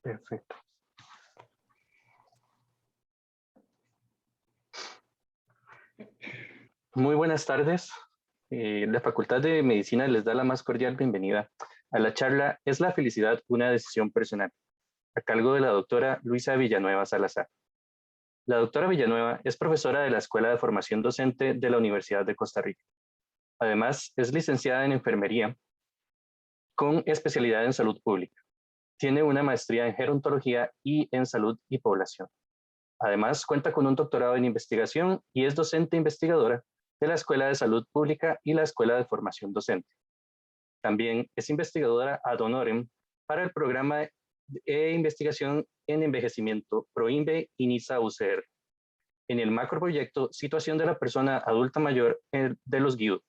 Perfecto. Muy buenas tardes. La Facultad de Medicina les da la más cordial bienvenida a la charla ¿Es la felicidad una decisión personal?, a cargo de la doctora Luisa Villanueva Salazar. La doctora Villanueva es profesora de la Escuela de Formación Docente de la Universidad de Costa Rica. Además, es licenciada en enfermería con especialidad en salud pública. Tiene una maestría en gerontología y en salud y población. Además, cuenta con un doctorado en investigación y es docente investigadora de la Escuela de Salud Pública y la Escuela de Formación Docente. También es investigadora ad honorem para el programa de investigación en envejecimiento PROINVE y NISA UCR, en el macroproyecto Situación de la Persona Adulta Mayor de los GIUD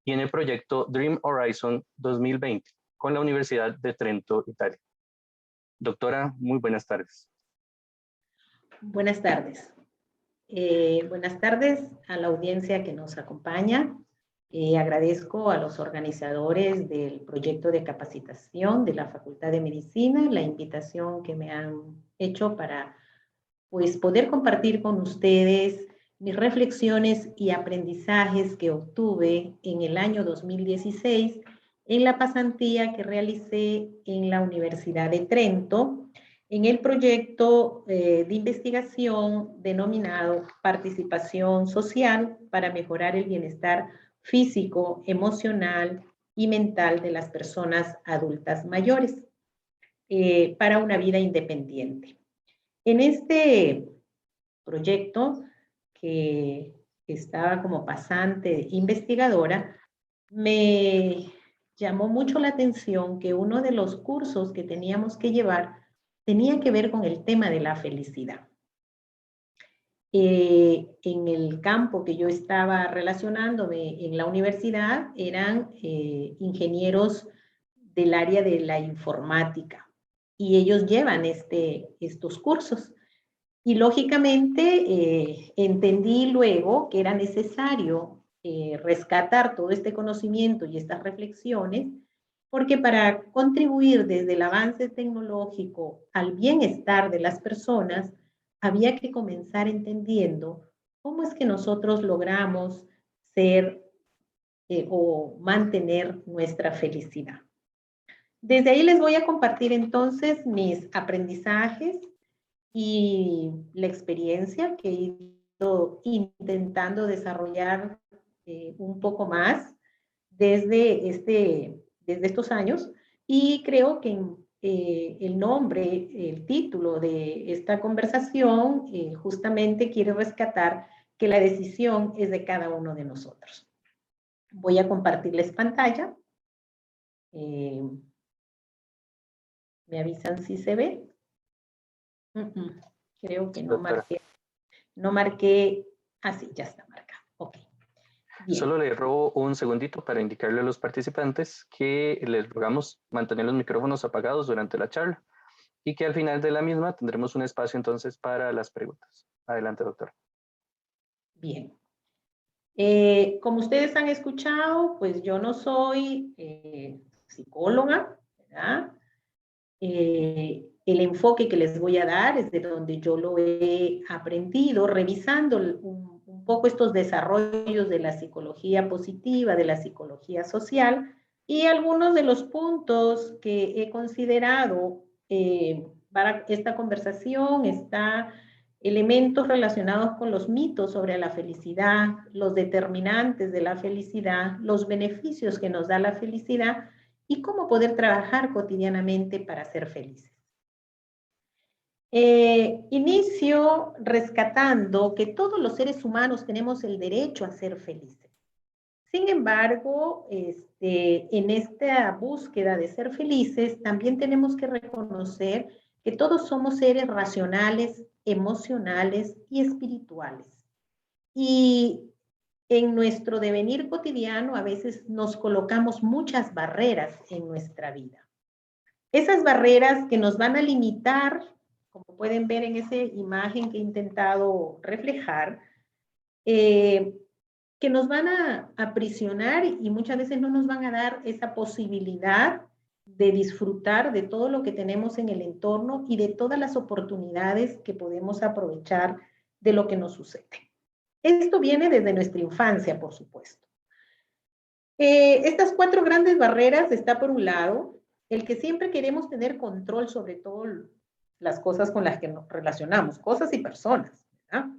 y en el proyecto Dream Horizon 2020 con la Universidad de Trento, Italia. Doctora, muy buenas tardes. Buenas tardes. Buenas tardes a la audiencia que nos acompaña. Agradezco a los organizadores del proyecto de capacitación de la Facultad de Medicina la invitación que me han hecho para pues, poder compartir con ustedes mis reflexiones y aprendizajes que obtuve en el año 2016 en la pasantía que realicé en la Universidad de Trento, en el proyecto de investigación denominado Participación Social para mejorar el bienestar físico, emocional y mental de las personas adultas mayores para una vida independiente. En este proyecto, que estaba como pasante investigadora, me llamó mucho la atención que uno de los cursos que teníamos que llevar tenía que ver con el tema de la felicidad. En el campo que yo estaba relacionándome en la universidad eran ingenieros del área de la informática y ellos llevan estos cursos. Y lógicamente entendí luego que era necesario rescatar todo este conocimiento y estas reflexiones, porque para contribuir desde el avance tecnológico al bienestar de las personas, había que comenzar entendiendo cómo es que nosotros logramos ser o mantener nuestra felicidad. Desde ahí les voy a compartir entonces mis aprendizajes y la experiencia que he ido intentando desarrollar un poco más desde estos años, y creo que el nombre, el título de esta conversación justamente quiere rescatar que la decisión es de cada uno de nosotros. Voy a compartirles pantalla. ¿Me avisan si se ve? Creo que no marqué, así, ya está marcado. Ok. Bien. Solo le robo un segundito para indicarle a los participantes que les rogamos mantener los micrófonos apagados durante la charla y que al final de la misma tendremos un espacio entonces para las preguntas. Adelante, doctora. Bien. Como ustedes han escuchado, pues yo no soy psicóloga, ¿verdad? El enfoque que les voy a dar es de donde yo lo he aprendido, revisando un poco estos desarrollos de la psicología positiva, de la psicología social, y algunos de los puntos que he considerado para esta conversación está elementos relacionados con los mitos sobre la felicidad, los determinantes de la felicidad, los beneficios que nos da la felicidad y cómo poder trabajar cotidianamente para ser felices. Inicio rescatando que todos los seres humanos tenemos el derecho a ser felices. Sin embargo, en esta búsqueda de ser felices, también tenemos que reconocer que todos somos seres racionales, emocionales y espirituales. Y en nuestro devenir cotidiano a veces nos colocamos muchas barreras en nuestra vida. Esas barreras que nos van a limitar, como pueden ver en esa imagen que he intentado reflejar, que nos van a aprisionar y muchas veces no nos van a dar esa posibilidad de disfrutar de todo lo que tenemos en el entorno y de todas las oportunidades que podemos aprovechar de lo que nos sucede. Esto viene desde nuestra infancia, por supuesto. Estas 4 grandes barreras está por un lado, el que siempre queremos tener control sobre todo las cosas con las que nos relacionamos, cosas y personas, ¿verdad?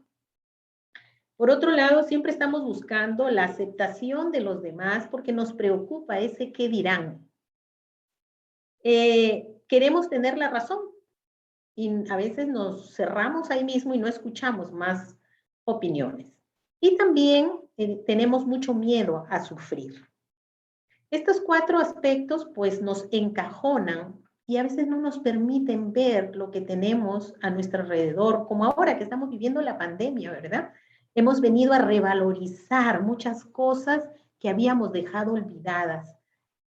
Por otro lado, siempre estamos buscando la aceptación de los demás porque nos preocupa ese qué dirán. Queremos tener la razón y a veces nos cerramos ahí mismo y no escuchamos más opiniones. Y también tenemos mucho miedo a sufrir. Estos 4 aspectos pues nos encajonan y a veces no nos permiten ver lo que tenemos a nuestro alrededor, como ahora que estamos viviendo la pandemia, ¿verdad? Hemos venido a revalorizar muchas cosas que habíamos dejado olvidadas,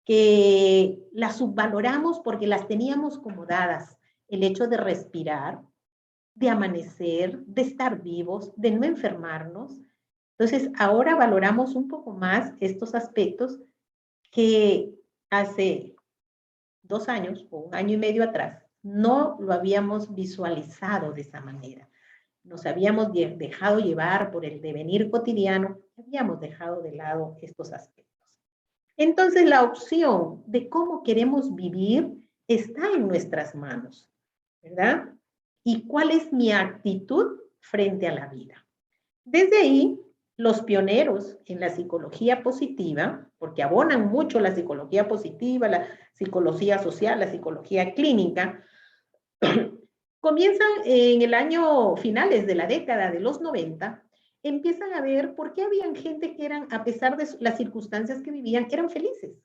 que las subvaloramos porque las teníamos como dadas. El hecho de respirar, de amanecer, de estar vivos, de no enfermarnos. Entonces, ahora valoramos un poco más estos aspectos que hace 2 años o 1 año y medio atrás no lo habíamos visualizado de esa manera. Nos habíamos dejado llevar por el devenir cotidiano, habíamos dejado de lado estos aspectos. Entonces, la opción de cómo queremos vivir está en nuestras manos, ¿verdad? ¿Y cuál es mi actitud frente a la vida? Desde ahí, los pioneros en la psicología positiva, porque abonan mucho la psicología positiva, la psicología social, la psicología clínica, comienzan en el año finales de la década de los 90, empiezan a ver por qué habían gente que eran, a pesar de las circunstancias que vivían, eran felices.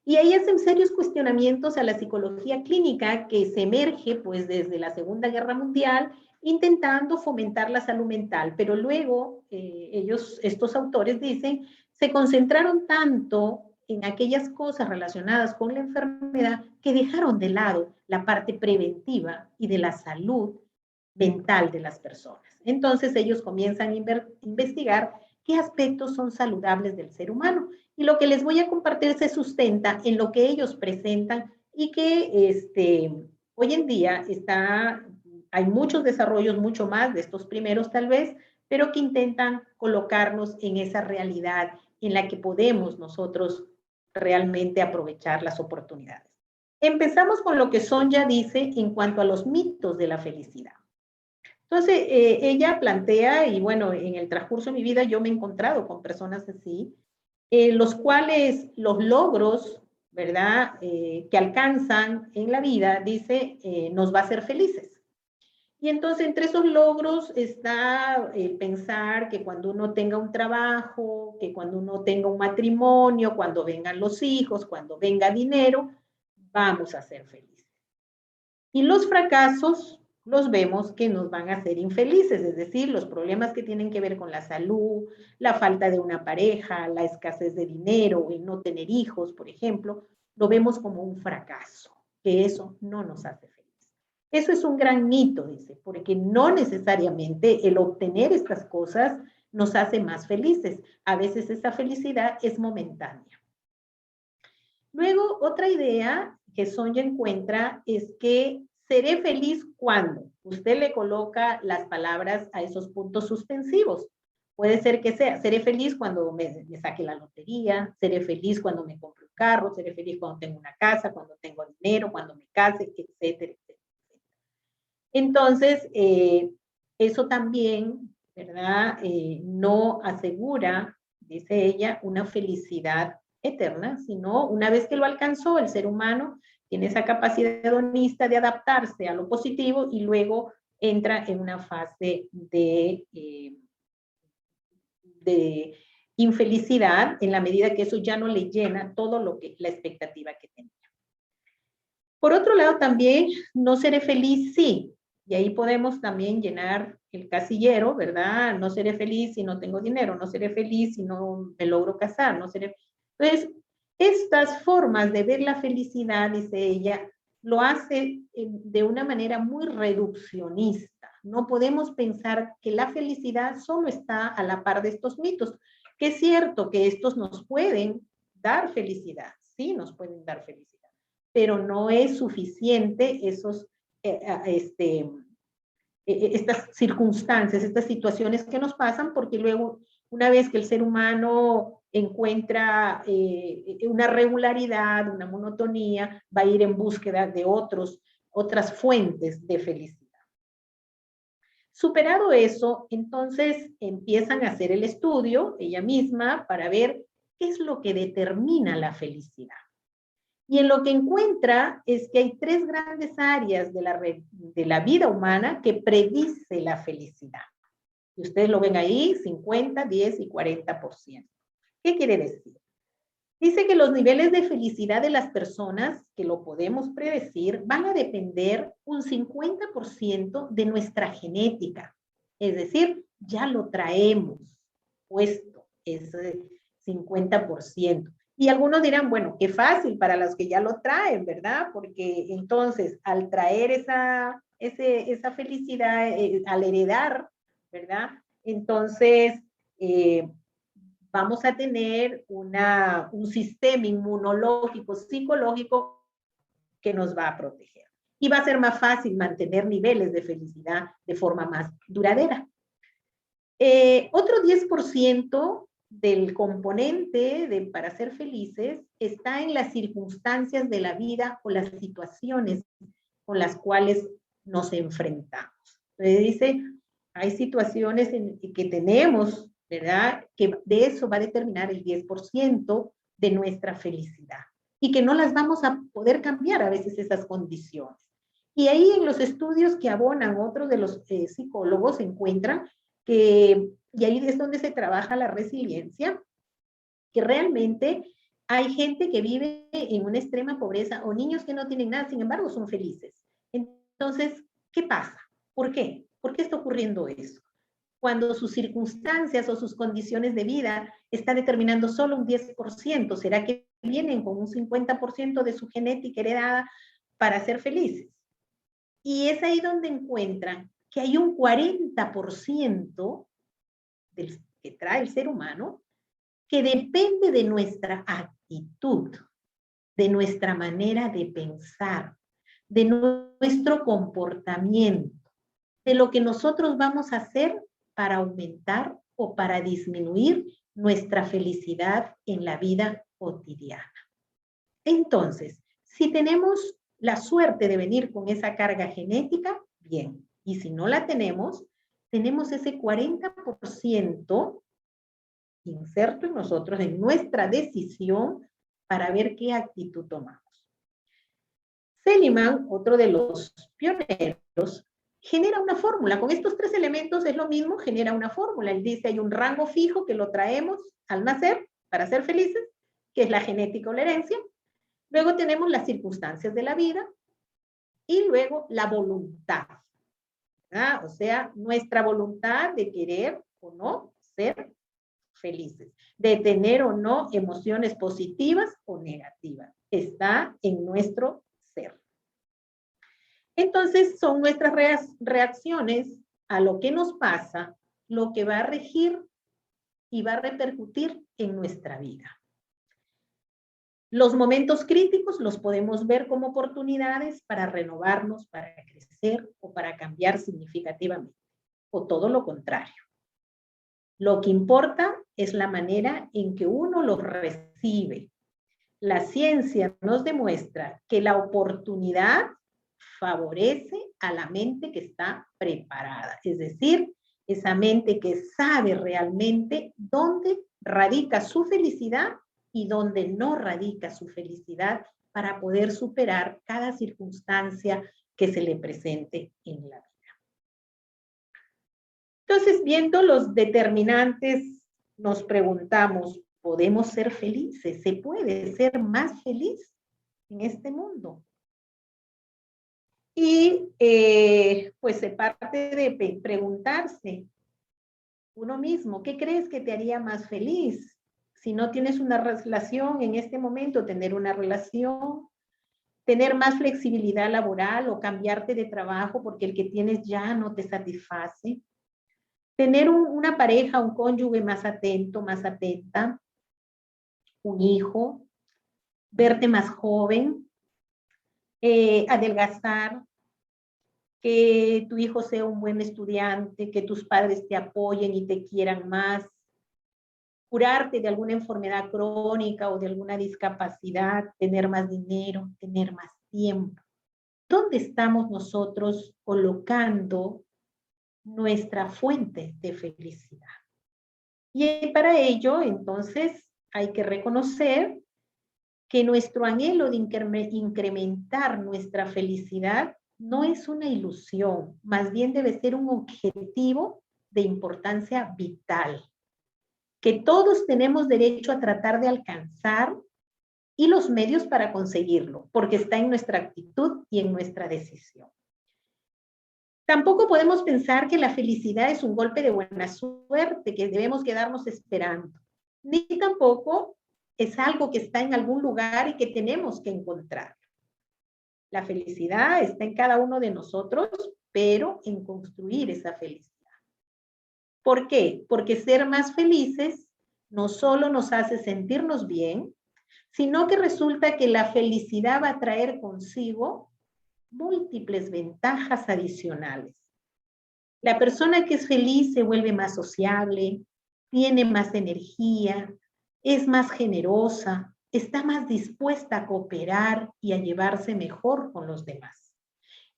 Y ahí hacen serios cuestionamientos a la psicología clínica que se emerge pues desde la Segunda Guerra Mundial intentando fomentar la salud mental, pero luego estos autores dicen, se concentraron tanto en aquellas cosas relacionadas con la enfermedad que dejaron de lado la parte preventiva y de la salud mental de las personas. Entonces ellos comienzan a investigar qué aspectos son saludables del ser humano. Y lo que les voy a compartir se sustenta en lo que ellos presentan y que hoy en día hay muchos desarrollos, mucho más de estos primeros tal vez, pero que intentan colocarnos en esa realidad en la que podemos nosotros realmente aprovechar las oportunidades. Empezamos con lo que Sonja dice en cuanto a los mitos de la felicidad. Entonces, ella plantea, y bueno, en el transcurso de mi vida yo me he encontrado con personas así, los cuales los logros, ¿verdad?, que alcanzan en la vida, dice, nos va a hacer felices. Y entonces entre esos logros está el pensar que cuando uno tenga un trabajo, que cuando uno tenga un matrimonio, cuando vengan los hijos, cuando venga dinero, vamos a ser felices. Y los fracasos los vemos que nos van a hacer infelices, es decir, los problemas que tienen que ver con la salud, la falta de una pareja, la escasez de dinero, el no tener hijos, por ejemplo, lo vemos como un fracaso, que eso no nos hace felices. Eso es un gran mito, dice, porque no necesariamente el obtener estas cosas nos hace más felices. A veces esa felicidad es momentánea. Luego, otra idea que Sonja encuentra es que seré feliz cuando usted le coloca las palabras a esos puntos suspensivos. Puede ser que sea, seré feliz cuando me saque la lotería, seré feliz cuando me compre un carro, seré feliz cuando tengo una casa, cuando tengo dinero, cuando me case, etcétera, etcétera. Entonces, eso también, ¿verdad? No asegura, dice ella, una felicidad eterna, sino una vez que lo alcanzó, el ser humano tiene esa capacidad hedonista de adaptarse a lo positivo y luego entra en una fase de infelicidad en la medida que eso ya no le llena todo lo que la expectativa que tenía. Por otro lado, también no seré feliz, sí, y ahí podemos también llenar el casillero, ¿verdad? No seré feliz si no tengo dinero, no seré feliz si no me logro casar, no seré... Entonces, estas formas de ver la felicidad, dice ella, lo hace de una manera muy reduccionista. No podemos pensar que la felicidad solo está a la par de estos mitos, que es cierto que estos nos pueden dar felicidad, sí nos pueden dar felicidad, pero no es suficiente estas circunstancias, estas situaciones que nos pasan, porque luego, una vez que el ser humano encuentra una regularidad, una monotonía, va a ir en búsqueda de otras fuentes de felicidad. Superado eso, entonces empiezan a hacer el estudio, ella misma, para ver qué es lo que determina la felicidad. Y en lo que encuentra es que hay 3 grandes áreas de la vida humana que predice la felicidad. Y ustedes lo ven ahí, 50, 10 y 40%. ¿Qué quiere decir? Dice que los niveles de felicidad de las personas, que lo podemos predecir, van a depender un 50% de nuestra genética. Es decir, ya lo traemos puesto, ese 50%. Y algunos dirán, bueno, qué fácil para los que ya lo traen, ¿verdad? Porque entonces, al traer esa felicidad, al heredar, ¿verdad? Entonces, vamos a tener un sistema inmunológico, psicológico que nos va a proteger. Y va a ser más fácil mantener niveles de felicidad de forma más duradera. Otro 10% del componente para ser felices está en las circunstancias de la vida o las situaciones con las cuales nos enfrentamos. Entonces dice, hay situaciones en que tenemos, ¿verdad? Que de eso va a determinar el 10% de nuestra felicidad y que no las vamos a poder cambiar a veces esas condiciones. Y ahí en los estudios que abonan otros de los psicólogos se encuentran y ahí es donde se trabaja la resiliencia, que realmente hay gente que vive en una extrema pobreza o niños que no tienen nada, sin embargo son felices. Entonces, ¿qué pasa? ¿Por qué? ¿Por qué está ocurriendo eso? Cuando sus circunstancias o sus condiciones de vida están determinando solo un 10%, ¿será que vienen con un 50% de su genética heredada para ser felices? Y es ahí donde encuentran que hay un 40% que trae el ser humano que depende de nuestra actitud, de nuestra manera de pensar, de nuestro comportamiento, de lo que nosotros vamos a hacer para aumentar o para disminuir nuestra felicidad en la vida cotidiana. Entonces, si tenemos la suerte de venir con esa carga genética, bien. Y si no la tenemos ese 40% inserto en nosotros, en nuestra decisión, para ver qué actitud tomamos. Seligman, otro de los pioneros, genera una fórmula. Con estos 3 elementos es lo mismo, genera una fórmula. Él dice, hay un rango fijo que lo traemos al nacer para ser felices, que es la genética o la herencia. Luego tenemos las circunstancias de la vida y luego la voluntad. ¿verdad? O sea, nuestra voluntad de querer o no ser felices, de tener o no emociones positivas o negativas. Está en nuestro ser. Entonces, son nuestras reacciones a lo que nos pasa, lo que va a regir y va a repercutir en nuestra vida. Los momentos críticos los podemos ver como oportunidades para renovarnos, para crecer o para cambiar significativamente, o todo lo contrario. Lo que importa es la manera en que uno los recibe. La ciencia nos demuestra que la oportunidad favorece a la mente que está preparada, es decir, esa mente que sabe realmente dónde radica su felicidad y dónde no radica su felicidad para poder superar cada circunstancia que se le presente en la vida. Entonces, viendo los determinantes, nos preguntamos, ¿podemos ser felices? ¿Se puede ser más feliz en este mundo? Y pues se parte de preguntarse uno mismo, ¿qué crees que te haría más feliz? Si no tienes una relación en este momento, tener una relación, tener más flexibilidad laboral o cambiarte de trabajo porque el que tienes ya no te satisface. Tener una pareja, un cónyuge más atento, más atenta, un hijo, verte más joven, adelgazar, que tu hijo sea un buen estudiante, que tus padres te apoyen y te quieran más, curarte de alguna enfermedad crónica o de alguna discapacidad, tener más dinero, tener más tiempo. ¿Dónde estamos nosotros colocando nuestra fuente de felicidad? Y para ello, entonces, hay que reconocer que nuestro anhelo de incrementar nuestra felicidad no es una ilusión, más bien debe ser un objetivo de importancia vital, que todos tenemos derecho a tratar de alcanzar y los medios para conseguirlo, porque está en nuestra actitud y en nuestra decisión. Tampoco podemos pensar que la felicidad es un golpe de buena suerte que debemos quedarnos esperando, ni tampoco es algo que está en algún lugar y que tenemos que encontrar. La felicidad está en cada uno de nosotros, pero en construir esa felicidad. ¿Por qué? Porque ser más felices no solo nos hace sentirnos bien, sino que resulta que la felicidad va a traer consigo múltiples ventajas adicionales. La persona que es feliz se vuelve más sociable, tiene más energía, es más generosa, está más dispuesta a cooperar y a llevarse mejor con los demás.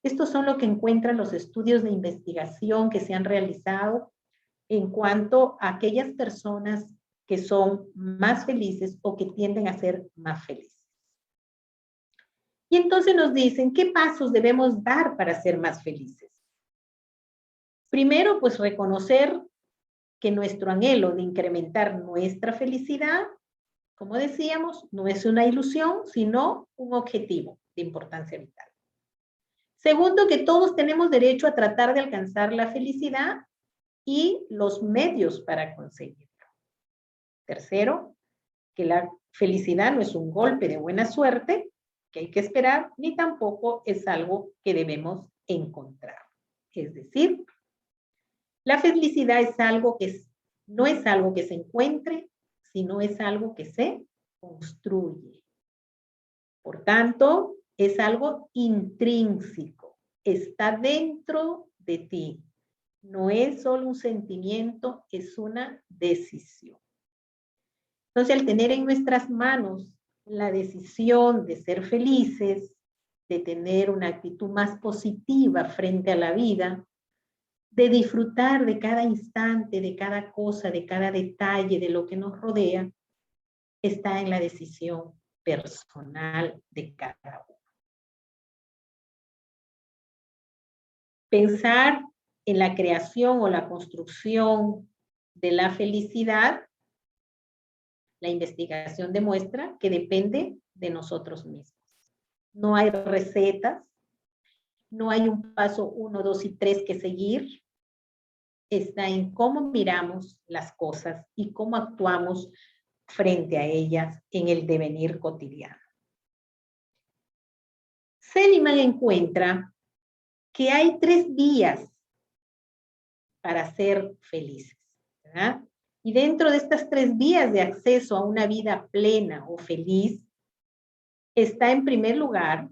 Estos son lo que encuentran los estudios de investigación que se han realizado en cuanto a aquellas personas que son más felices o que tienden a ser más felices. Y entonces nos dicen, ¿qué pasos debemos dar para ser más felices? Primero, pues reconocer que nuestro anhelo de incrementar nuestra felicidad, como decíamos, no es una ilusión, sino un objetivo de importancia vital. Segundo, que todos tenemos derecho a tratar de alcanzar la felicidad y los medios para conseguirlo. Tercero, que la felicidad no es un golpe de buena suerte que hay que esperar, ni tampoco es algo que debemos encontrar. Es decir, la felicidad es algo que no es algo que se encuentre, sino es algo que se construye. Por tanto, es algo intrínseco, está dentro de ti. No es solo un sentimiento, es una decisión. Entonces, al tener en nuestras manos la decisión de ser felices, de tener una actitud más positiva frente a la vida, de disfrutar de cada instante, de cada cosa, de cada detalle, de lo que nos rodea, está en la decisión personal de cada uno. Pensar en la creación o la construcción de la felicidad, la investigación demuestra que depende de nosotros mismos. No hay recetas, no hay un paso 1, 2 y 3 que seguir. Está en cómo miramos las cosas y cómo actuamos frente a ellas en el devenir cotidiano. Seligman encuentra que hay 3 vías para ser felices, ¿verdad? Y dentro de estas 3 vías de acceso a una vida plena o feliz, está en primer lugar,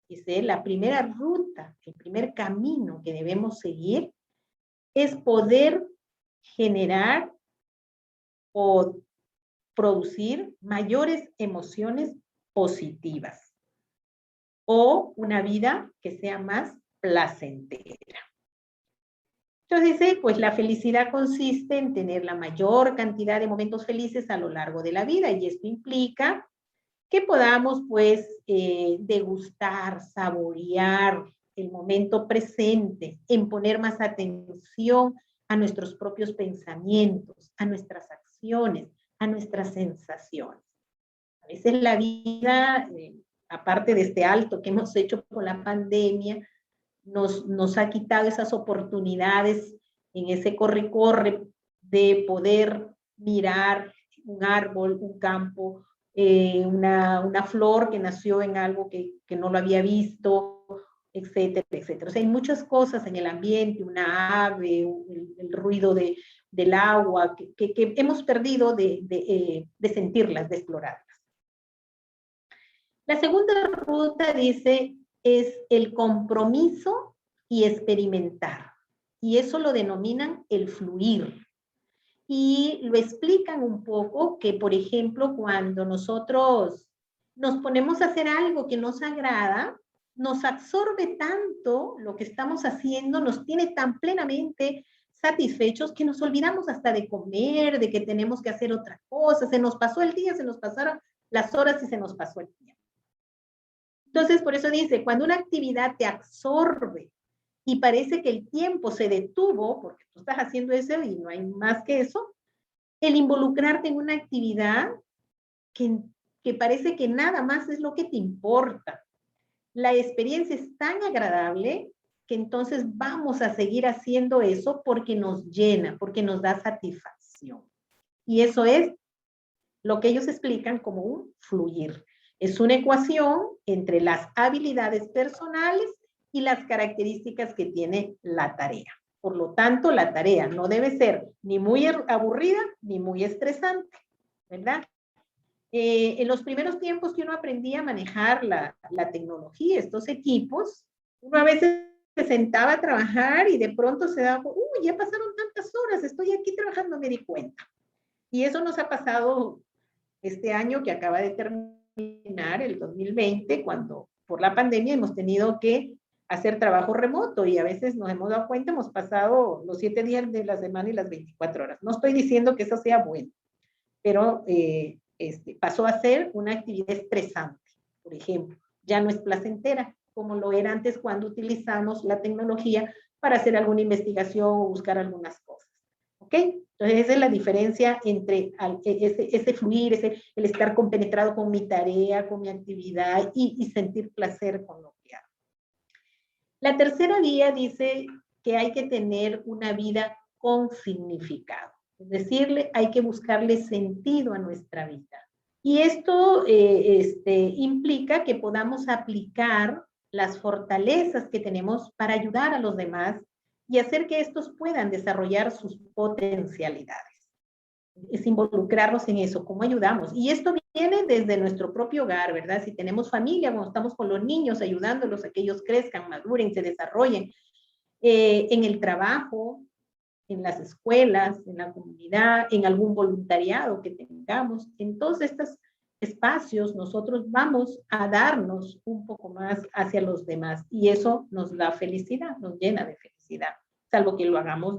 dice, la primera ruta, el primer camino que debemos seguir es poder generar o producir mayores emociones positivas o una vida que sea más placentera. Entonces dice, pues la felicidad consiste en tener la mayor cantidad de momentos felices a lo largo de la vida y esto implica que podamos pues degustar, saborear el momento presente, en poner más atención a nuestros propios pensamientos, a nuestras acciones, a nuestras sensaciones. A veces la vida, aparte de este alto que hemos hecho con la pandemia, nos ha quitado esas oportunidades en ese corre-corre de poder mirar un árbol, un campo, una flor que nació en algo que no lo había visto, etcétera, etcétera. O sea, hay muchas cosas en el ambiente, una ave, el ruido del agua, que hemos perdido de sentirlas, de explorarlas. La segunda ruta dice es el compromiso y experimentar. Y eso lo denominan el fluir. Y lo explican un poco que, por ejemplo, cuando nosotros nos ponemos a hacer algo que nos agrada, nos absorbe tanto lo que estamos haciendo, nos tiene tan plenamente satisfechos que nos olvidamos hasta de comer, de que tenemos que hacer otra cosa, se nos pasó el día, se nos pasaron las horas y se nos pasó el tiempo. Entonces, por eso dice, cuando una actividad te absorbe y parece que el tiempo se detuvo, porque tú estás haciendo eso y no hay más que eso, el involucrarte en una actividad que parece que nada más es lo que te importa. La experiencia es tan agradable que entonces vamos a seguir haciendo eso porque nos llena, porque nos da satisfacción. Y eso es lo que ellos explican como un fluir. Es una ecuación entre las habilidades personales y las características que tiene la tarea. Por lo tanto, la tarea no debe ser ni muy aburrida ni muy estresante, ¿verdad? En los primeros tiempos que uno aprendía a manejar la tecnología, estos equipos, uno a veces se sentaba a trabajar y de pronto se daba, uy, ya pasaron tantas horas, estoy aquí trabajando, me di cuenta. Y eso nos ha pasado este año que acaba de terminar, el 2020, cuando por la pandemia hemos tenido que hacer trabajo remoto y a veces nos hemos dado cuenta, hemos pasado los 7 días de la semana y las 24 horas. No estoy diciendo que eso sea bueno, pero pasó a ser una actividad estresante, por ejemplo. Ya no es placentera, como lo era antes cuando utilizamos la tecnología para hacer alguna investigación o buscar algunas cosas. ¿Ok? Entonces, esa es la diferencia entre ese fluir, el estar compenetrado con mi tarea, con mi actividad y sentir placer con lo que hago. La tercera vía dice que hay que tener una vida con significado. Es decir, hay que buscarle sentido a nuestra vida. Y esto implica que podamos aplicar las fortalezas que tenemos para ayudar a los demás y hacer que estos puedan desarrollar sus potencialidades. Es involucrarnos en eso, cómo ayudamos. Y esto viene desde nuestro propio hogar, ¿verdad? Si tenemos familia, cuando estamos con los niños, ayudándolos a que ellos crezcan, maduren, se desarrollen, en el trabajo, en las escuelas, en la comunidad, en algún voluntariado que tengamos, en todos estos espacios nosotros vamos a darnos un poco más hacia los demás y eso nos da felicidad, nos llena de felicidad, salvo que lo hagamos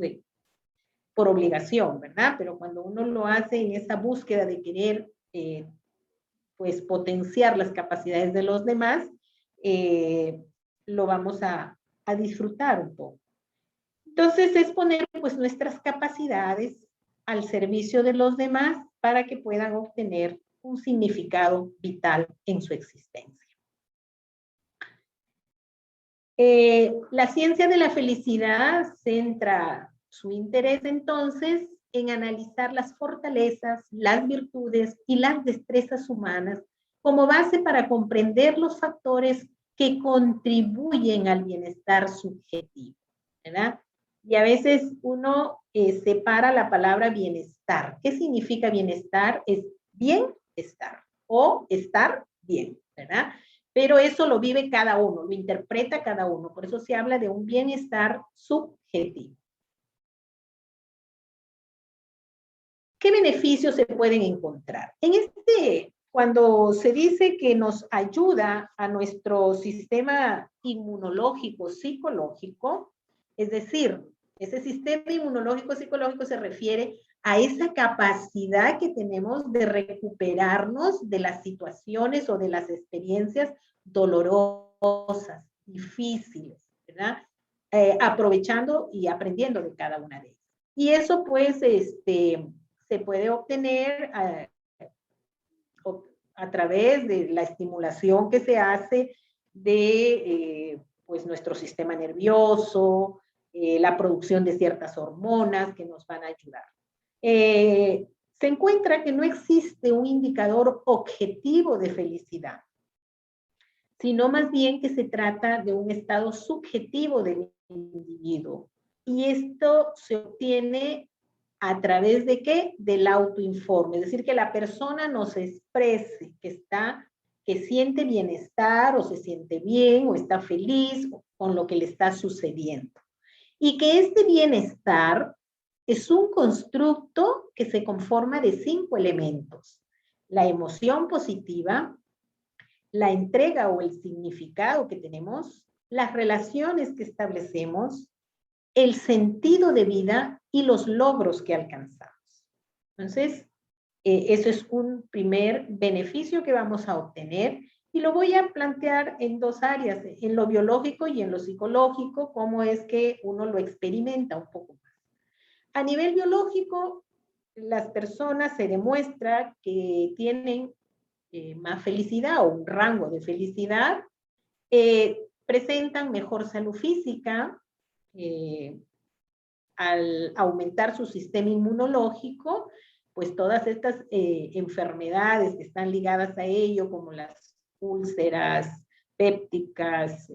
por obligación, ¿verdad? Pero cuando uno lo hace en esa búsqueda de querer pues potenciar las capacidades de los demás, lo vamos a disfrutar un poco. Entonces es poner pues nuestras capacidades al servicio de los demás para que puedan obtener un significado vital en su existencia. La ciencia de la felicidad centra su interés entonces en analizar las fortalezas, las virtudes y las destrezas humanas como base para comprender los factores que contribuyen al bienestar subjetivo, ¿verdad? Y a veces uno separa la palabra bienestar. ¿Qué significa bienestar? Es bienestar o estar bien, ¿verdad? Pero eso lo vive cada uno, lo interpreta cada uno. Por eso se habla de un bienestar subjetivo. ¿Qué beneficios se pueden encontrar? Cuando se dice que nos ayuda a nuestro sistema inmunológico psicológico, es decir, ese sistema inmunológico psicológico se refiere a esa capacidad que tenemos de recuperarnos de las situaciones o de las experiencias dolorosas, difíciles, ¿verdad? Aprovechando y aprendiendo de cada una de ellas. Y eso pues se puede obtener a través de la estimulación que se hace de pues nuestro sistema nervioso, la producción de ciertas hormonas que nos van a ayudar. Se encuentra que no existe un indicador objetivo de felicidad, sino más bien que se trata de un estado subjetivo del individuo. Y esto se obtiene a través de ¿qué? Del autoinforme, es decir, que la persona nos exprese que que siente bienestar o se siente bien o está feliz con lo que le está sucediendo. Y que este bienestar es un constructo que se conforma de 5 elementos: la emoción positiva, la entrega o el significado que tenemos, las relaciones que establecemos, el sentido de vida y los logros que alcanzamos. Entonces, eso es un primer beneficio que vamos a obtener y lo voy a plantear en 2 áreas, en lo biológico y en lo psicológico, cómo es que uno lo experimenta un poco más. A nivel biológico, las personas se demuestra que tienen más felicidad o un rango de felicidad, presentan mejor salud física, al aumentar su sistema inmunológico, pues todas estas enfermedades que están ligadas a ello, como las úlceras pépticas,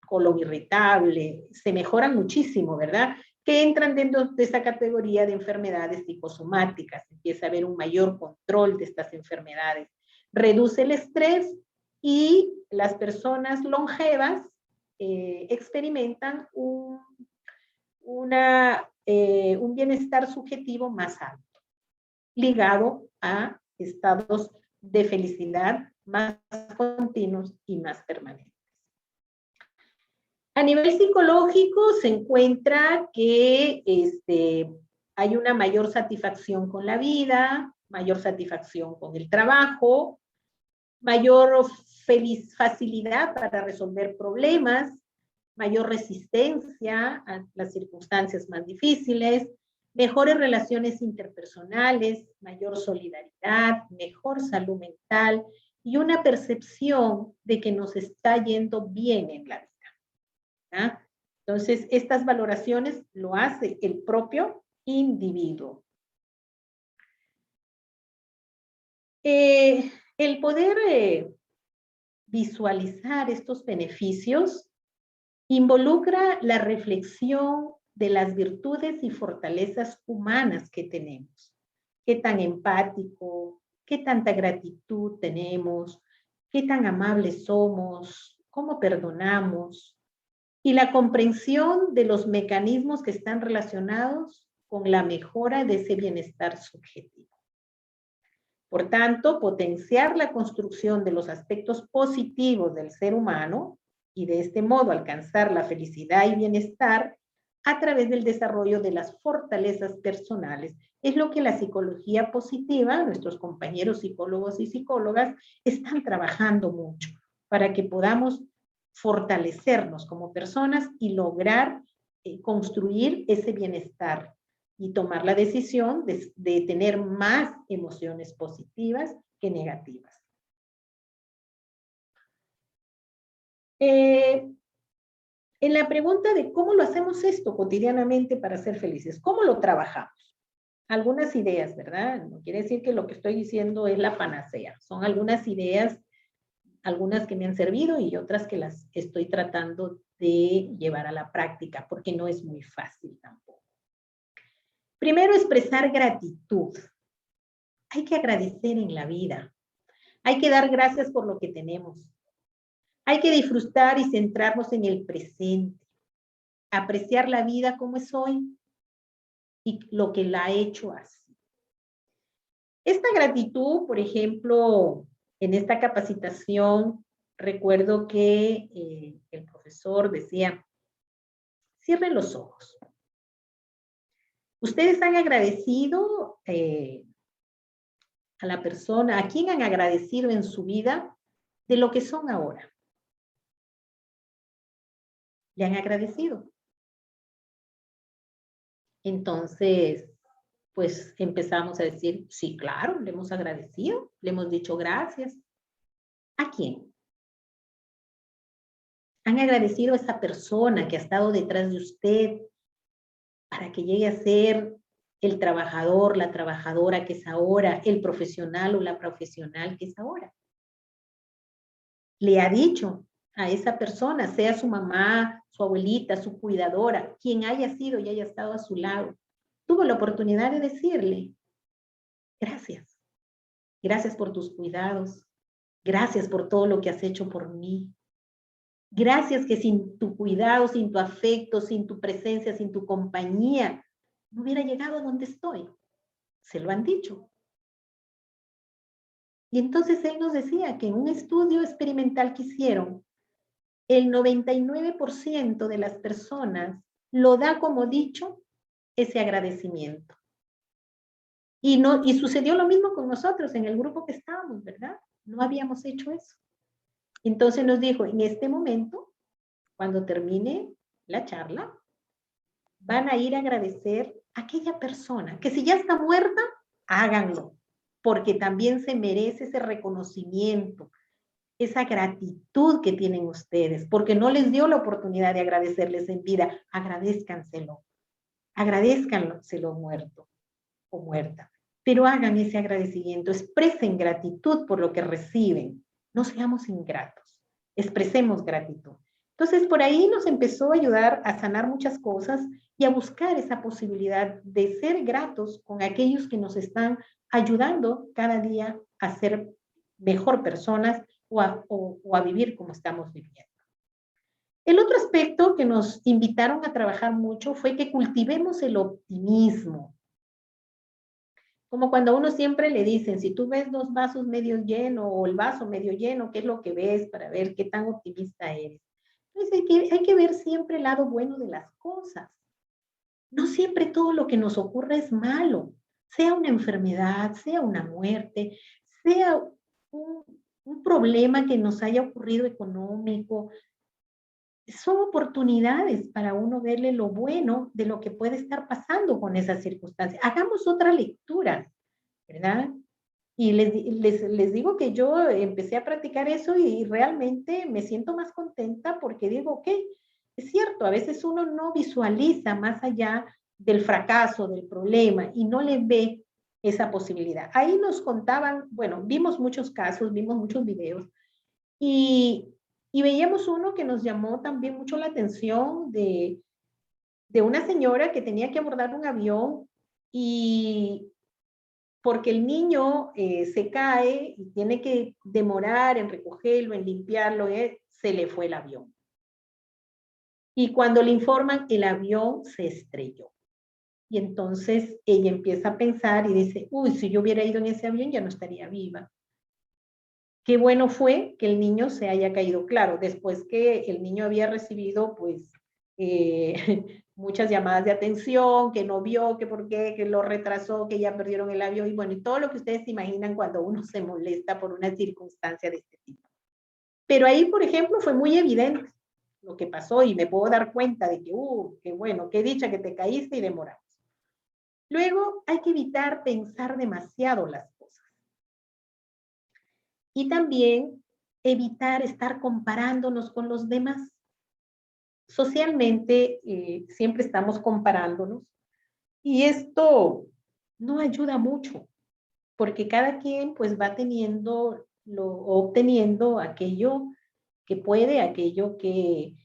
colon irritable, se mejoran muchísimo, ¿verdad? Que entran dentro de esa categoría de enfermedades psicosomáticas. Empieza a haber un mayor control de estas enfermedades. Reduce el estrés y las personas longevas experimentan un bienestar subjetivo más alto, ligado a estados de felicidad más continuos y más permanentes. A nivel psicológico se encuentra que hay una mayor satisfacción con la vida, mayor satisfacción con el trabajo, mayor facilidad para resolver problemas, mayor resistencia a las circunstancias más difíciles, mejores relaciones interpersonales, mayor solidaridad, mejor salud mental y una percepción de que nos está yendo bien en la vida. ¿Ah? Entonces, estas valoraciones lo hace el propio individuo. El poder visualizar estos beneficios involucra la reflexión de las virtudes y fortalezas humanas que tenemos. Qué tan empático, qué tanta gratitud tenemos, qué tan amables somos, cómo perdonamos, y la comprensión de los mecanismos que están relacionados con la mejora de ese bienestar subjetivo. Por tanto, potenciar la construcción de los aspectos positivos del ser humano y de este modo alcanzar la felicidad y bienestar a través del desarrollo de las fortalezas personales es lo que la psicología positiva, nuestros compañeros psicólogos y psicólogas, están trabajando mucho para que podamos fortalecernos como personas y lograr construir ese bienestar y tomar la decisión de tener más emociones positivas que negativas. En la pregunta de cómo lo hacemos esto cotidianamente para ser felices, ¿cómo lo trabajamos? Algunas ideas, ¿verdad? No quiere decir que lo que estoy diciendo es la panacea. Son algunas ideas, algunas que me han servido y otras que las estoy tratando de llevar a la práctica, porque no es muy fácil tampoco. Primero, expresar gratitud. Hay que agradecer en la vida. Hay que dar gracias por lo que tenemos. Hay que disfrutar y centrarnos en el presente. Apreciar la vida como es hoy y lo que la ha hecho así. Esta gratitud, por ejemplo, en esta capacitación, recuerdo que el profesor decía, cierren los ojos. Ustedes han agradecido a la persona, ¿a quién han agradecido en su vida de lo que son ahora? ¿Le han agradecido? Entonces, pues empezamos a decir, sí, claro, le hemos agradecido, le hemos dicho gracias. ¿A quién? ¿Han agradecido a esa persona que ha estado detrás de usted para que llegue a ser el trabajador, la trabajadora que es ahora, el profesional o la profesional que es ahora? Le ha dicho a esa persona, sea su mamá, su abuelita, su cuidadora, quien haya sido y haya estado a su lado, tuvo la oportunidad de decirle, gracias, gracias por tus cuidados, Gracias por todo lo que has hecho por mí. Gracias que sin tu cuidado, sin tu afecto, sin tu presencia, sin tu compañía, no hubiera llegado a donde estoy. Se lo han dicho. Y entonces él nos decía que en un estudio experimental que hicieron, el 99% de las personas lo da como dicho ese agradecimiento. Y sucedió lo mismo con nosotros en el grupo que estábamos, ¿verdad? No habíamos hecho eso. Entonces nos dijo, en este momento, cuando termine la charla, van a ir a agradecer a aquella persona, que si ya está muerta, háganlo, porque también se merece ese reconocimiento, esa gratitud que tienen ustedes, porque no les dio la oportunidad de agradecerles en vida. Agradézcanselo muerto o muerta, pero hagan ese agradecimiento, expresen gratitud por lo que reciben, no seamos ingratos, expresemos gratitud. Entonces, por ahí nos empezó a ayudar a sanar muchas cosas y a buscar esa posibilidad de ser gratos con aquellos que nos están ayudando cada día a ser mejor personas o a vivir como estamos viviendo. El otro aspecto que nos invitaron a trabajar mucho fue que cultivemos el optimismo. Como cuando a uno siempre le dicen, si tú ves 2 vasos medio llenos o el vaso medio lleno, ¿qué es lo que ves para ver qué tan optimista eres? Entonces hay que ver siempre el lado bueno de las cosas. No siempre todo lo que nos ocurre es malo, sea una enfermedad, sea una muerte, sea un problema que nos haya ocurrido económico. Son oportunidades para uno verle lo bueno de lo que puede estar pasando con esas circunstancias. Hagamos otra lectura, ¿verdad? Y les digo que yo empecé a practicar eso y realmente me siento más contenta porque digo, ok, es cierto, a veces uno no visualiza más allá del fracaso, del problema y no le ve esa posibilidad. Ahí nos contaban, bueno, vimos muchos casos, vimos muchos videos y, y veíamos uno que nos llamó también mucho la atención de una señora que tenía que abordar un avión y porque el niño se cae y tiene que demorar en recogerlo, en limpiarlo, se le fue el avión. Y cuando le informan, el avión se estrelló. Y entonces ella empieza a pensar y dice, uy, si yo hubiera ido en ese avión ya no estaría viva. Qué bueno fue que el niño se haya caído. Claro, después que el niño había recibido, pues, muchas llamadas de atención, que no vio, que por qué, que lo retrasó, que ya perdieron el avión, y bueno, y todo lo que ustedes se imaginan cuando uno se molesta por una circunstancia de este tipo. Pero ahí, por ejemplo, fue muy evidente lo que pasó y me puedo dar cuenta de que, qué bueno, qué dicha que te caíste y demoramos. Luego, hay que evitar pensar demasiado las cosas. Y también evitar estar comparándonos con los demás. Socialmente siempre estamos comparándonos y esto no ayuda mucho porque cada quien pues va teniendo, obteniendo aquello que puede, aquello que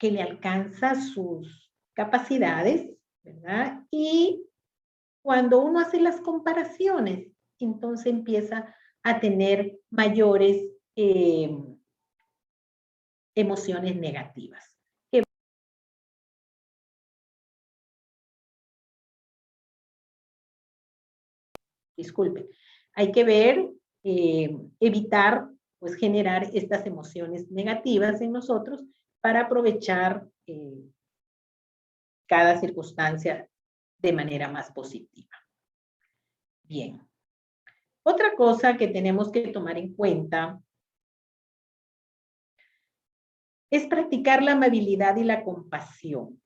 le alcanza sus capacidades, ¿verdad? Y cuando uno hace las comparaciones, entonces empieza a tener mayores emociones negativas. Disculpen, hay que ver, evitar pues generar estas emociones negativas en nosotros para aprovechar cada circunstancia de manera más positiva. Bien. Otra cosa que tenemos que tomar en cuenta es practicar la amabilidad y la compasión.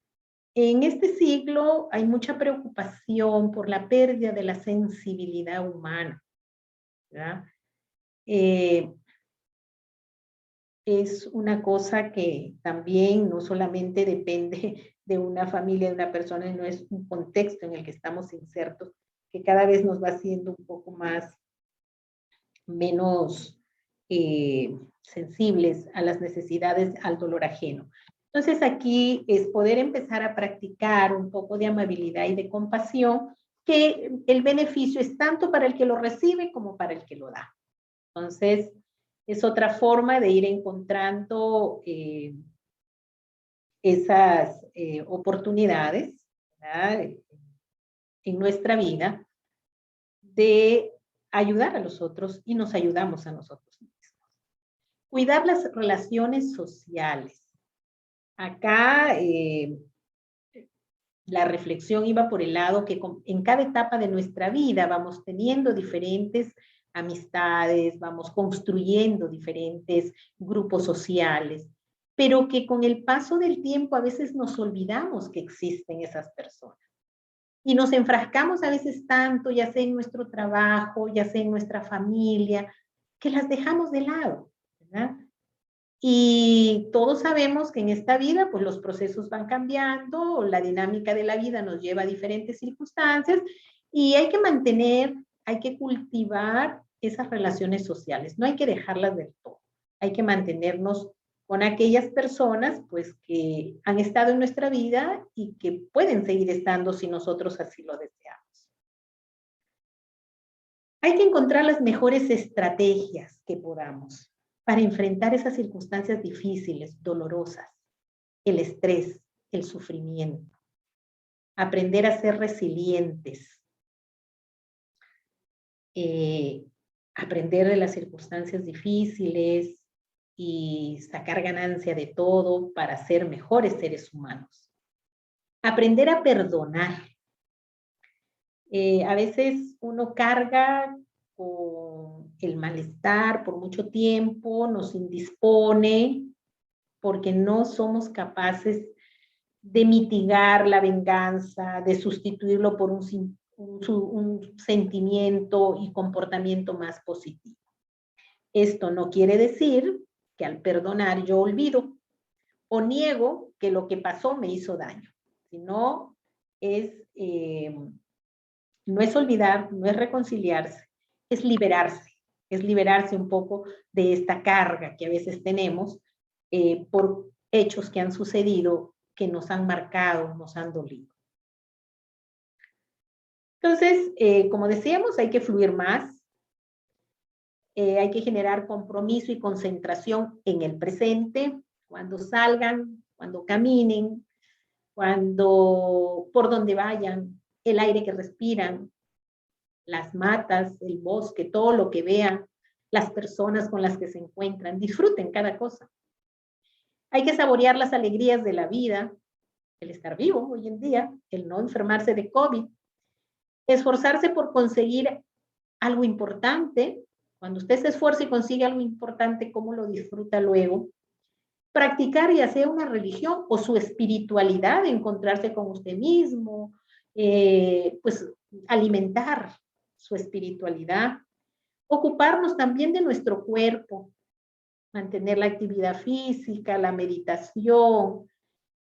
En este siglo hay mucha preocupación por la pérdida de la sensibilidad humana, ¿verdad? Es una cosa que también no solamente depende de una familia, de una persona, no es un contexto en el que estamos insertos, que cada vez nos va haciendo un poco menos sensibles a las necesidades, al dolor ajeno. Entonces aquí es poder empezar a practicar un poco de amabilidad y de compasión, que el beneficio es tanto para el que lo recibe como para el que lo da. Entonces, Es otra forma de ir encontrando esas oportunidades, ¿verdad?, en nuestra vida de ayudar a los otros y nos ayudamos a nosotros mismos. Cuidar las relaciones sociales. Acá la reflexión iba por el lado que en cada etapa de nuestra vida vamos teniendo diferentes amistades, vamos construyendo diferentes grupos sociales, pero que con el paso del tiempo a veces nos olvidamos que existen esas personas. Y nos enfrascamos a veces tanto, ya sea en nuestro trabajo, ya sea en nuestra familia, que las dejamos de lado, ¿verdad? Y todos sabemos que en esta vida, pues los procesos van cambiando, la dinámica de la vida nos lleva a diferentes circunstancias y hay que mantener, hay que cultivar esas relaciones sociales, no hay que dejarlas del todo, hay que mantenernos con aquellas personas, pues, que han estado en nuestra vida y que pueden seguir estando si nosotros así lo deseamos. Hay que encontrar las mejores estrategias que podamos para enfrentar esas circunstancias difíciles, dolorosas, el estrés, el sufrimiento. Aprender a ser resilientes. Aprender de las circunstancias difíciles y sacar ganancia de todo para ser mejores seres humanos. Aprender a perdonar. A veces uno carga con el malestar por mucho tiempo, nos indispone porque no somos capaces de mitigar la venganza, de sustituirlo por un sentimiento y comportamiento más positivo. Esto no quiere decir que al perdonar yo olvido o niego que lo que pasó me hizo daño, sino no es olvidar, no es reconciliarse, es liberarse un poco de esta carga que a veces tenemos por hechos que han sucedido, que nos han marcado, nos han dolido. Entonces, como decíamos, hay que fluir más, hay que generar compromiso y concentración en el presente, cuando salgan, cuando caminen, por donde vayan, el aire que respiran, las matas, el bosque, todo lo que vean, las personas con las que se encuentran, disfruten cada cosa. Hay que saborear las alegrías de la vida, el estar vivo hoy en día, el no enfermarse de COVID, esforzarse por conseguir algo importante. Cuando usted se esfuerza y consigue algo importante, ¿cómo lo disfruta luego? Practicar ya sea una religión o su espiritualidad, encontrarse con usted mismo, pues alimentar su espiritualidad, ocuparnos también de nuestro cuerpo, mantener la actividad física, la meditación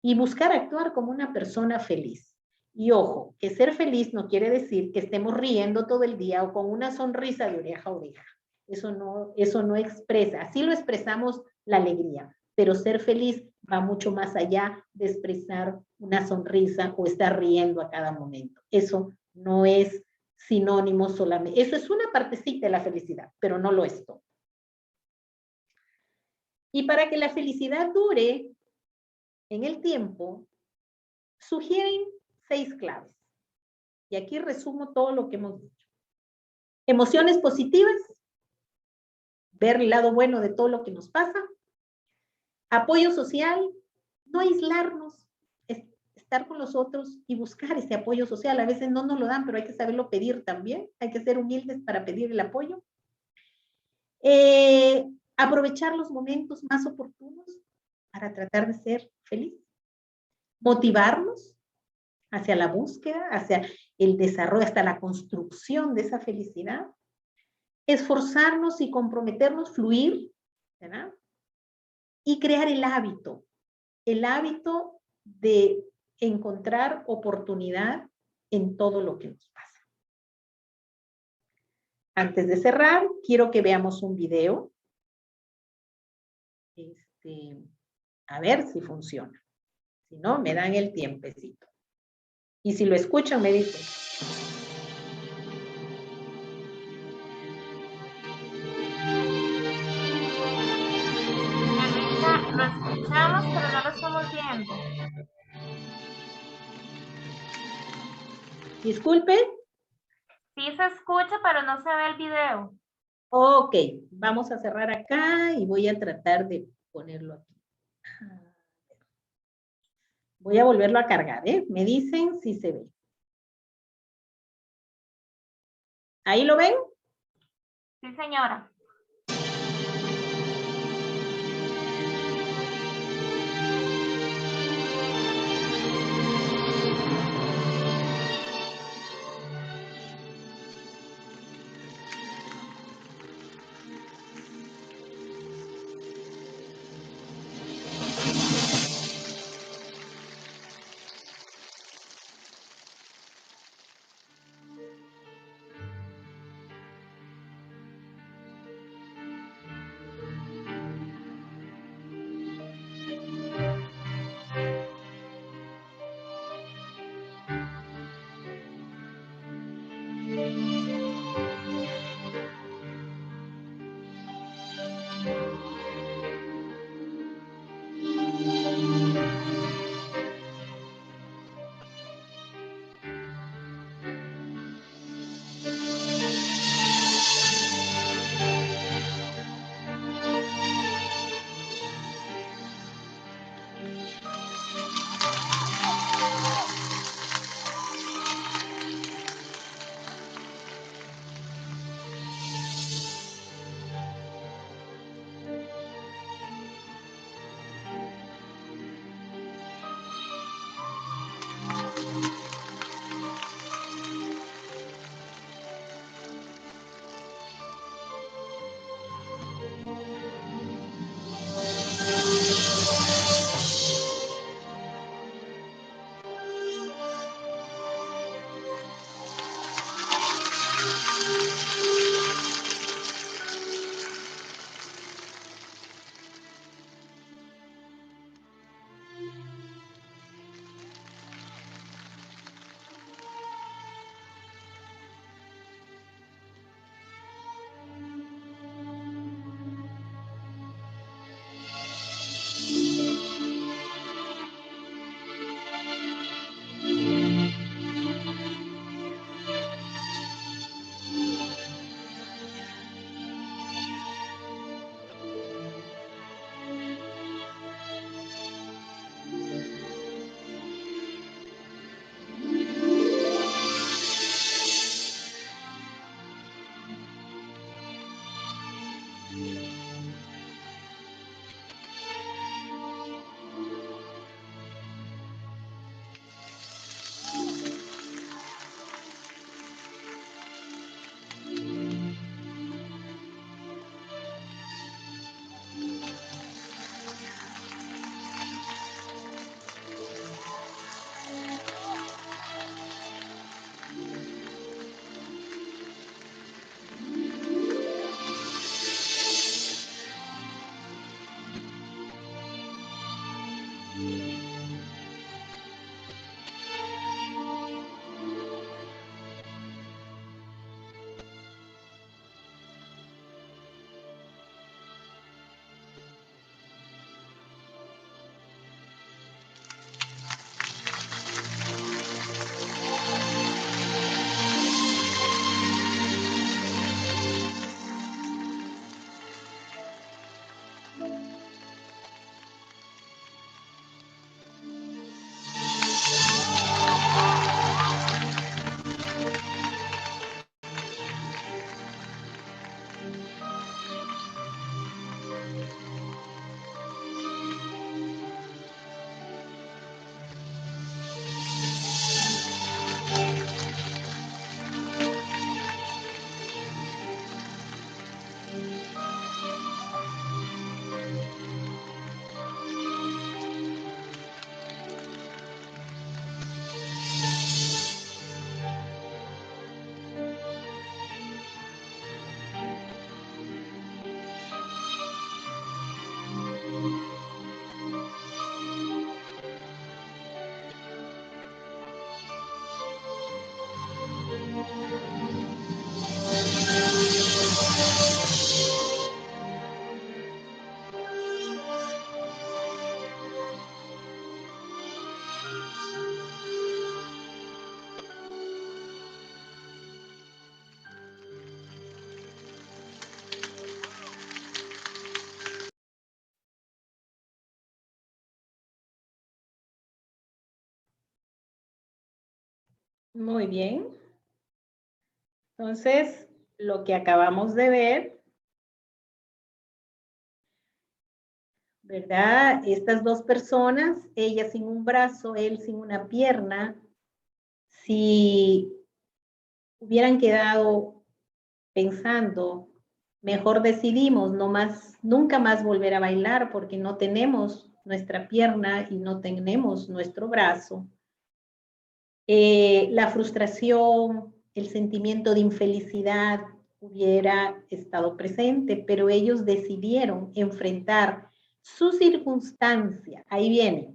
y buscar actuar como una persona feliz. Y ojo, que ser feliz no quiere decir que estemos riendo todo el día o con una sonrisa de oreja a oreja. Eso no expresa, así lo expresamos la alegría, pero ser feliz va mucho más allá de expresar una sonrisa o estar riendo a cada momento. Eso no es sinónimo solamente, eso es una partecita de la felicidad, pero no lo es todo. Y para que la felicidad dure en el tiempo, sugieren 6 claves. Y aquí resumo todo lo que hemos dicho. Emociones positivas, ver el lado bueno de todo lo que nos pasa. Apoyo social, no aislarnos, estar con los otros y buscar ese apoyo social. A veces no nos lo dan, pero hay que saberlo pedir también. Hay que ser humildes para pedir el apoyo. Aprovechar los momentos más oportunos para tratar de ser feliz. Motivarnos hacia la búsqueda, hacia el desarrollo, hasta la construcción de esa felicidad. Esforzarnos y comprometernos, fluir, ¿verdad? Y crear el hábito de encontrar oportunidad en todo lo que nos pasa. Antes de cerrar, quiero que veamos un video. A ver si funciona. Si no, me dan el tiempecito. Y si lo escuchan, me dicen. viendo. Disculpe. Sí se escucha, pero no se ve el video. Ok, vamos a cerrar acá y voy a tratar de ponerlo aquí. Voy a volverlo a cargar, ¿eh? Me dicen si se ve. ¿Ahí lo ven? Sí, señora. Muy bien. Entonces, lo que acabamos de ver, ¿verdad? Estas dos personas, ella sin un brazo, él sin una pierna, si hubieran quedado pensando, mejor decidimos no más, nunca más volver a bailar porque no tenemos nuestra pierna y no tenemos nuestro brazo. La frustración, el sentimiento de infelicidad hubiera estado presente, pero ellos decidieron enfrentar su circunstancia. Ahí viene,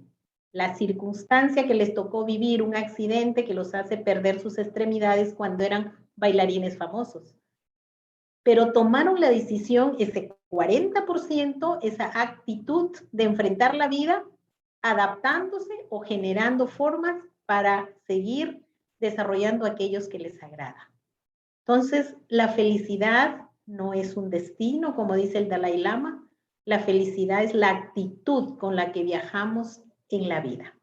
la circunstancia que les tocó vivir, un accidente que los hace perder sus extremidades cuando eran bailarines famosos. Pero tomaron la decisión, ese 40%, esa actitud de enfrentar la vida, adaptándose o generando formas para seguir desarrollando aquellos que les agrada. Entonces, la felicidad no es un destino, como dice el Dalai Lama, la felicidad es la actitud con la que viajamos en la vida.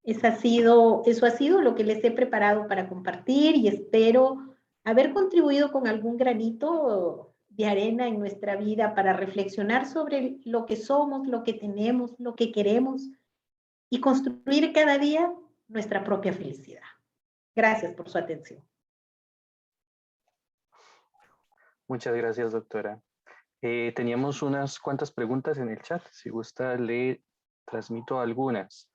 Eso ha sido lo que les he preparado para compartir y espero haber contribuido con algún granito de arena en nuestra vida para reflexionar sobre lo que somos, lo que tenemos, lo que queremos y construir cada día nuestra propia felicidad. Gracias por su atención. Muchas gracias, doctora. Teníamos unas cuantas preguntas en el chat. Si gusta, le transmito algunas.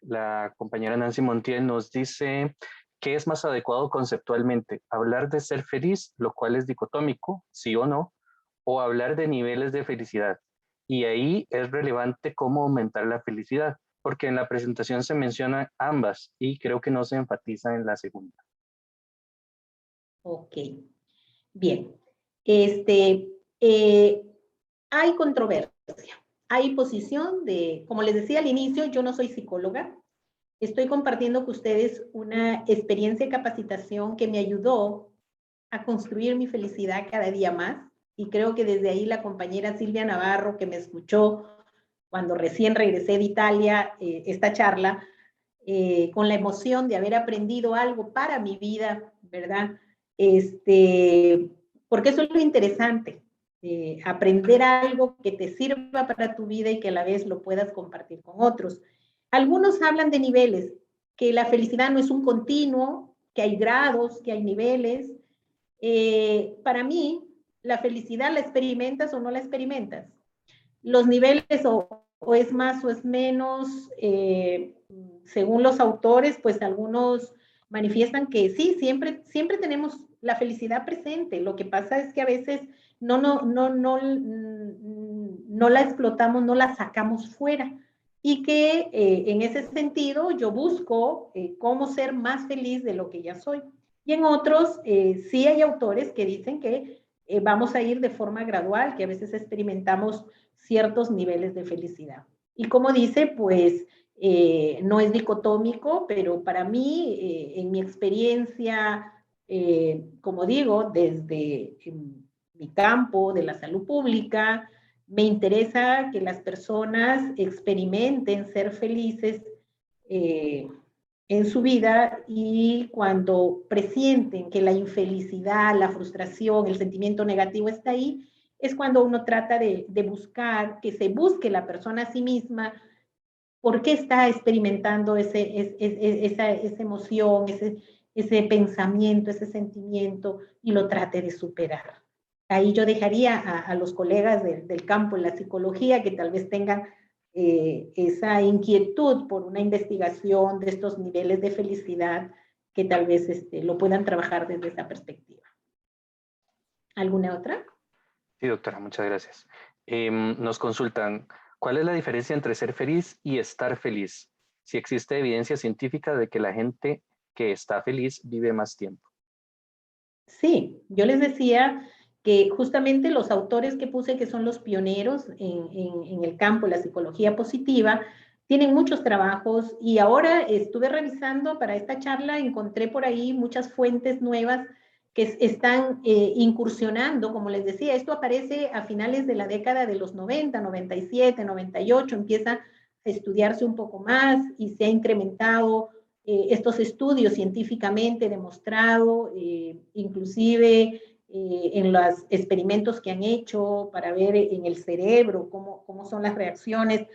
La compañera Nancy Montiel nos dice: ¿qué es más adecuado conceptualmente? ¿Hablar de ser feliz, lo cual es dicotómico, sí o no? ¿O hablar de niveles de felicidad? Y ahí es relevante cómo aumentar la felicidad, porque en la presentación se mencionan ambas y creo que no se enfatiza en la segunda. Ok, bien. Hay controversia, hay posición de, como les decía al inicio, yo no soy psicóloga, estoy compartiendo con ustedes una experiencia de capacitación que me ayudó a construir mi felicidad cada día más y creo que desde ahí la compañera Silvia Navarro, que me escuchó cuando recién regresé de Italia, esta charla, con la emoción de haber aprendido algo para mi vida, ¿verdad? Porque eso es lo interesante, aprender algo que te sirva para tu vida y que a la vez lo puedas compartir con otros. Algunos hablan de niveles, que la felicidad no es un continuo, que hay grados, que hay niveles. Para mí, la felicidad la experimentas o no la experimentas. Los niveles o es más o es menos, según los autores, pues algunos manifiestan que sí, siempre tenemos la felicidad presente. Lo que pasa es que a veces no la explotamos, no la sacamos fuera. Y que en ese sentido yo busco cómo ser más feliz de lo que ya soy. Y en otros, sí hay autores que dicen que vamos a ir de forma gradual, que a veces experimentamos ciertos niveles de felicidad. Y como dice, pues no es dicotómico, pero para mí, en mi experiencia, como digo, desde mi campo de la salud pública, me interesa que las personas experimenten ser felices en su vida y cuando presienten que la infelicidad, la frustración, el sentimiento negativo está ahí, es cuando uno trata de buscar, que se busque la persona a sí misma, por qué está experimentando esa emoción, ese pensamiento, ese sentimiento, y lo trate de superar. Ahí yo dejaría a los colegas del campo en la psicología que tal vez tengan esa inquietud por una investigación de estos niveles de felicidad, que tal vez lo puedan trabajar desde esa perspectiva. ¿Alguna otra? Sí, doctora, muchas gracias. Nos consultan: ¿cuál es la diferencia entre ser feliz y estar feliz? Si existe evidencia científica de que la gente que está feliz vive más tiempo. Sí, yo les decía que justamente los autores que puse, que son los pioneros en el campo de la psicología positiva, tienen muchos trabajos y ahora estuve revisando para esta charla, encontré por ahí muchas fuentes nuevas que están incursionando, como les decía, esto aparece a finales de la década de los 90, 97, 98, empieza a estudiarse un poco más y se ha incrementado estos estudios científicamente demostrado, inclusive en los experimentos que han hecho para ver en el cerebro cómo son las reacciones.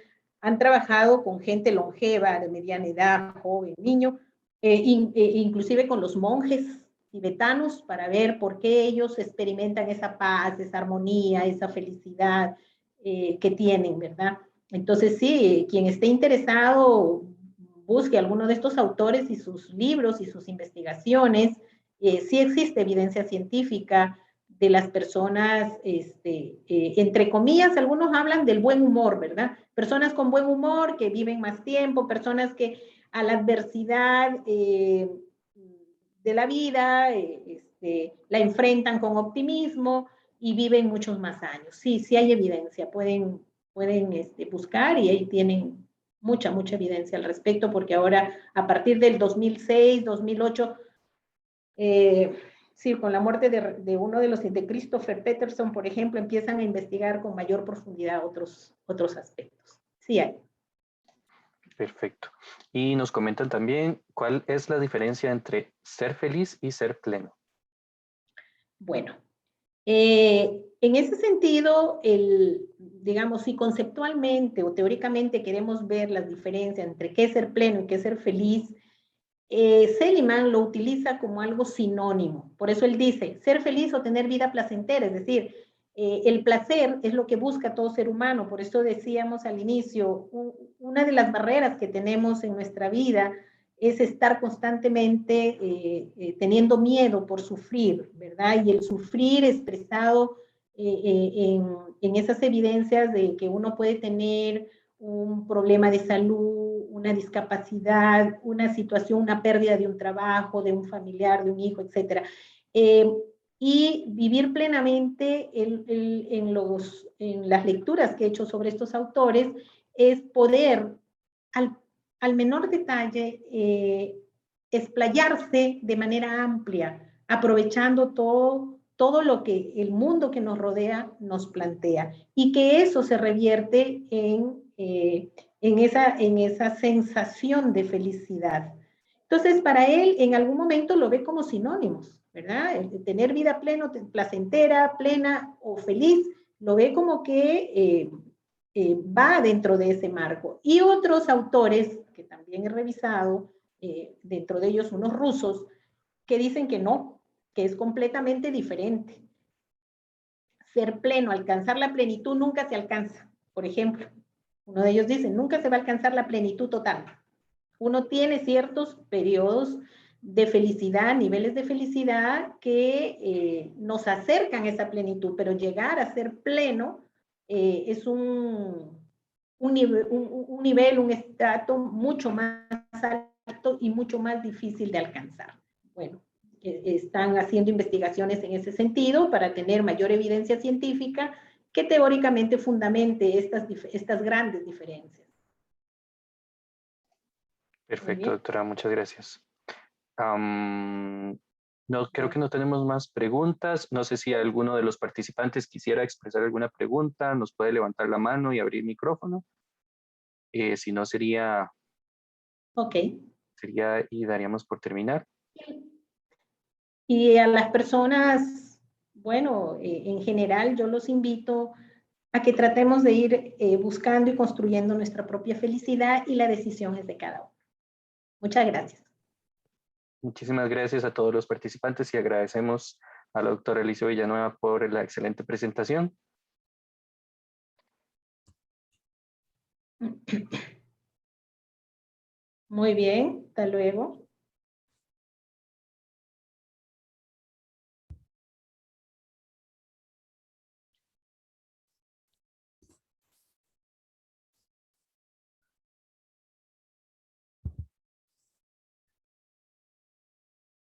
Han trabajado con gente longeva, de mediana edad, joven, niño, inclusive con los monjes tibetanos para ver por qué ellos experimentan esa paz, esa armonía, esa felicidad que tienen, ¿verdad? Entonces sí, quien esté interesado, busque alguno de estos autores y sus libros y sus investigaciones. Sí existe evidencia científica de las personas, entre comillas, algunos hablan del buen humor, ¿verdad? Personas con buen humor que viven más tiempo, personas que a la adversidad de la vida la enfrentan con optimismo y viven muchos más años. Sí, sí hay evidencia, pueden buscar y ahí tienen mucha evidencia al respecto, porque ahora a partir del 2006, 2008, sí, con la muerte de uno de los, de Christopher Peterson, por ejemplo, empiezan a investigar con mayor profundidad otros aspectos. Sí hay. Perfecto. Y nos comentan también cuál es la diferencia entre ser feliz y ser pleno. Bueno, en ese sentido, digamos, si conceptualmente o teóricamente queremos ver las diferencias entre qué es ser pleno y qué es ser feliz, Seligman lo utiliza como algo sinónimo. Por eso él dice, ser feliz o tener vida placentera, es decir, el placer es lo que busca todo ser humano. Por eso decíamos al inicio, una de las barreras que tenemos en nuestra vida es estar constantemente teniendo miedo por sufrir, ¿verdad? Y el sufrir expresado en esas evidencias de que uno puede tener un problema de salud, una discapacidad, una situación, una pérdida de un trabajo, de un familiar, de un hijo, etc. Y vivir plenamente en las lecturas que he hecho sobre estos autores es poder, al menor detalle, explayarse de manera amplia, aprovechando todo lo que el mundo que nos rodea nos plantea, y que eso se revierte en esa sensación de felicidad. Entonces, para él, en algún momento lo ve como sinónimos, ¿verdad? El tener vida plena, placentera, plena o feliz, lo ve como que va dentro de ese marco. Y otros autores, que también he revisado, dentro de ellos unos rusos, que dicen que no, que es completamente diferente. Ser pleno, alcanzar la plenitud nunca se alcanza. Por ejemplo, uno de ellos dice, nunca se va a alcanzar la plenitud total. Uno tiene ciertos periodos de felicidad, niveles de felicidad que nos acercan a esa plenitud, pero llegar a ser pleno es un nivel, un estrato mucho más alto y mucho más difícil de alcanzar. Bueno, están haciendo investigaciones en ese sentido para tener mayor evidencia científica que teóricamente fundamente estas grandes diferencias. Perfecto, doctora, muchas gracias. No, creo que no tenemos más preguntas. No sé si alguno de los participantes quisiera expresar alguna pregunta, nos puede levantar la mano y abrir micrófono. Si no, sería y daríamos por terminar. Y a las personas, bueno, en general yo los invito a que tratemos de ir buscando y construyendo nuestra propia felicidad, y la decisión es de cada uno. Muchas gracias. Muchísimas gracias a todos los participantes y agradecemos a la doctora Alicia Villanueva por la excelente presentación. Muy bien, hasta luego.